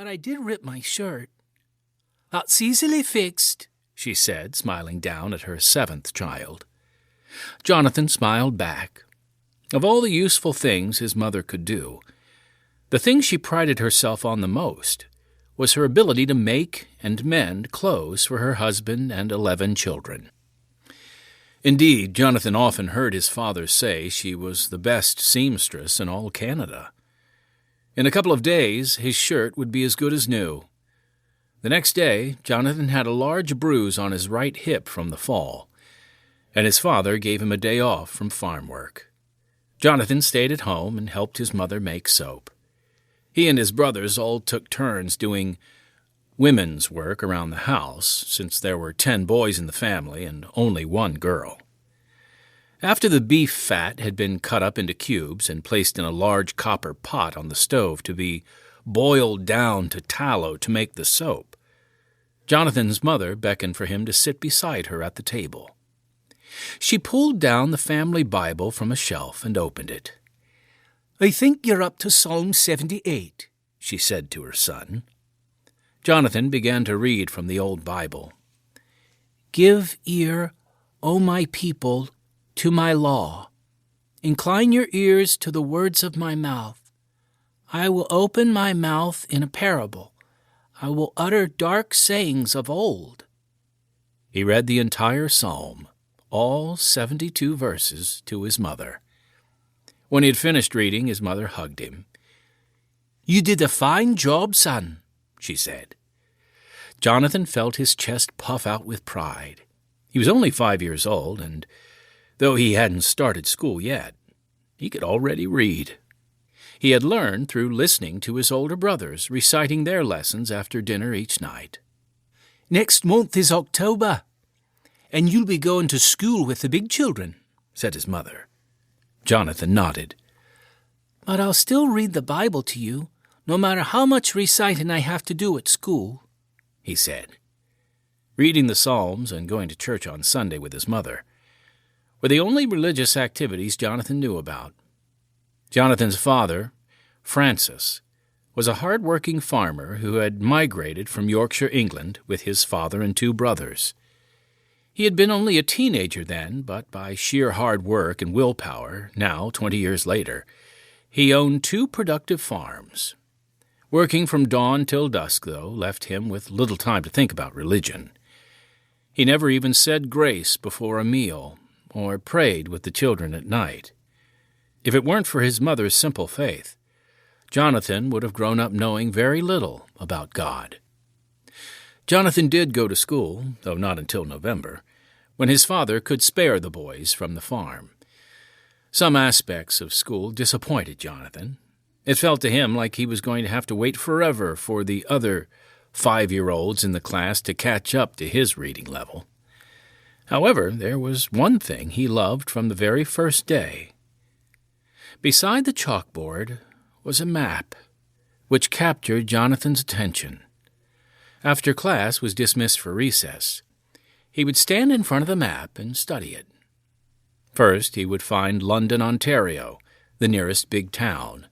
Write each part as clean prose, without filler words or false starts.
but I did rip my shirt." "That's easily fixed," she said, smiling down at her 7th child. Jonathan smiled back. Of all the useful things his mother could do, the thing she prided herself on the most was her ability to make and mend clothes for her husband and 11 children. Indeed, Jonathan often heard his father say she was the best seamstress in all Canada. In a couple of days, his shirt would be as good as new. The next day, Jonathan had a large bruise on his right hip from the fall, and his father gave him a day off from farm work. Jonathan stayed at home and helped his mother make soap. He and his brothers all took turns doing women's work around the house, since there were 10 boys in the family and only 1 girl. After the beef fat had been cut up into cubes and placed in a large copper pot on the stove to be boiled down to tallow to make the soap, Jonathan's mother beckoned for him to sit beside her at the table. She pulled down the family Bible from a shelf and opened it. "I think you're up to Psalm 78, she said to her son. Jonathan began to read from the old Bible. "Give ear, O my people, to my law. Incline your ears to the words of my mouth. I will open my mouth in a parable. I will utter dark sayings of old." He read the entire psalm, all 72 verses, to his mother. When he had finished reading, his mother hugged him. "You did a fine job, son," she said. Jonathan felt his chest puff out with pride. He was only 5 years old, and though he hadn't started school yet, he could already read. He had learned through listening to his older brothers reciting their lessons after dinner each night. "Next month is October, and you'll be going to school with the big children," said his mother. Jonathan nodded. "But I'll still read the Bible to you, no matter how much reciting I have to do at school," he said. Reading the Psalms and going to church on Sunday with his mother were the only religious activities Jonathan knew about. Jonathan's father, Francis, was a hard-working farmer who had migrated from Yorkshire, England, with his father and 2 brothers. He had been only a teenager then, but by sheer hard work and willpower, now 20 years later, he owned 2 productive farms. Working from dawn till dusk, though, left him with little time to think about religion. He never even said grace before a meal, or prayed with the children at night. If it weren't for his mother's simple faith, Jonathan would have grown up knowing very little about God. Jonathan did go to school, though not until November, when his father could spare the boys from the farm. Some aspects of school disappointed Jonathan. It felt to him like he was going to have to wait forever for the other 5-year-olds in the class to catch up to his reading level. However, there was one thing he loved from the very first day. Beside the chalkboard was a map, which captured Jonathan's attention. After class was dismissed for recess, he would stand in front of the map and study it. First, he would find London, Ontario, the nearest big town,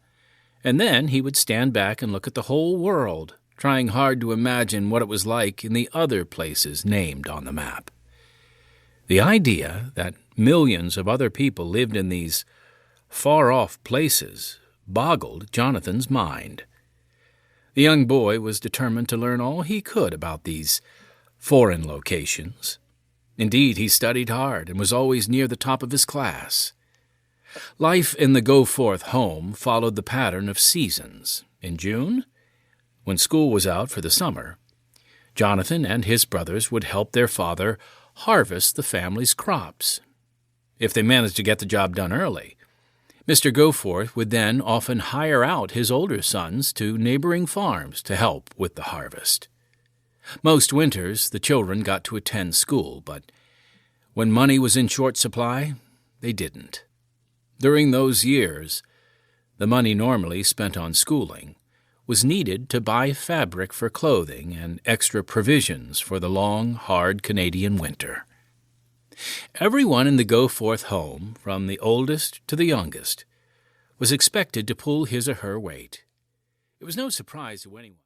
and then he would stand back and look at the whole world, trying hard to imagine what it was like in the other places named on the map. The idea that millions of other people lived in these far-off places boggled Jonathan's mind. The young boy was determined to learn all he could about these foreign locations. Indeed, he studied hard and was always near the top of his class. Life in the Goforth home followed the pattern of seasons. In June, when school was out for the summer, Jonathan and his brothers would help their father harvest the family's crops. If they managed to get the job done early, Mr. Goforth would then often hire out his older sons to neighboring farms to help with the harvest. Most winters, the children got to attend school, but when money was in short supply, they didn't. During those years, the money normally spent on schooling was needed to buy fabric for clothing and extra provisions for the long, hard Canadian winter. Everyone in the Goforth home, from the oldest to the youngest, was expected to pull his or her weight. It was no surprise to anyone.